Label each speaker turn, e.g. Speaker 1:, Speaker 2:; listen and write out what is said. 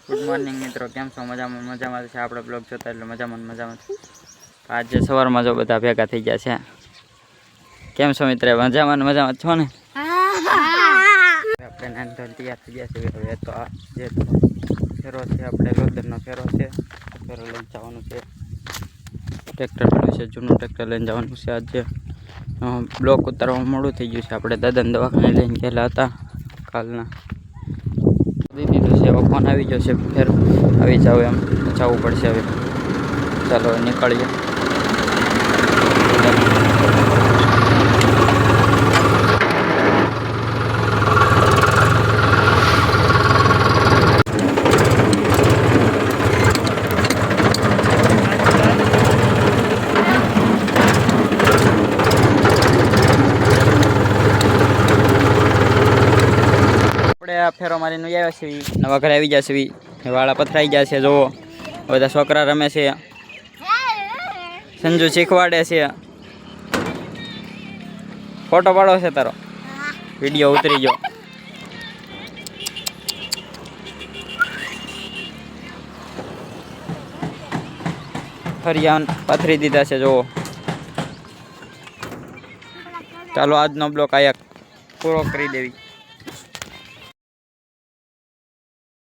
Speaker 1: Good morning મિત્રો, કેમ છો? મજામાં છે. આપણે બ્લોગ જોતા એટલે મજામાં. આજે સવારમાં જો બધા ભેગા થઈ ગયા છે. કેમ છો મિત્ર? મજામાં છો ને? આપણે નાનથી તૈયાર થઈ ગયા છે. હવે તો આ જે ફેરો છે, આપણે લોદરનો ફેરો છે. ફેરો લઈને જવાનું છે. ટ્રેક્ટર પડ્યું છે, જૂનું ટ્રેક્ટર લઈને જવાનું છે. આજે બ્લોક ઉતારવામાં મોડું થઈ ગયું છે. આપણે દાદાને દવાખાને લઈને ગયેલા હતા કાલના. દીધું છે. હવે ફોન આવી ગયો છે, ફેર આવી જાવ એમ જવું પડશે. હવે ચાલો નીકળીએ. આપણે આ ફેરો મારીને આવ્યા છીએ, નવા ઘરે આવી ગયા છે. વાળા પથરાઈ ગયા છે. જુઓ, બધા છોકરા રમે છે. સંજુ શીખવાડે છે. ફોટો પાડો છે તારો? વિડીયો ઉતરી ગયો. ફરિયાન પથરી દીધા છે. જુઓ, ચાલો આજનો બ્લોક આયા પૂરો કરી દેવી.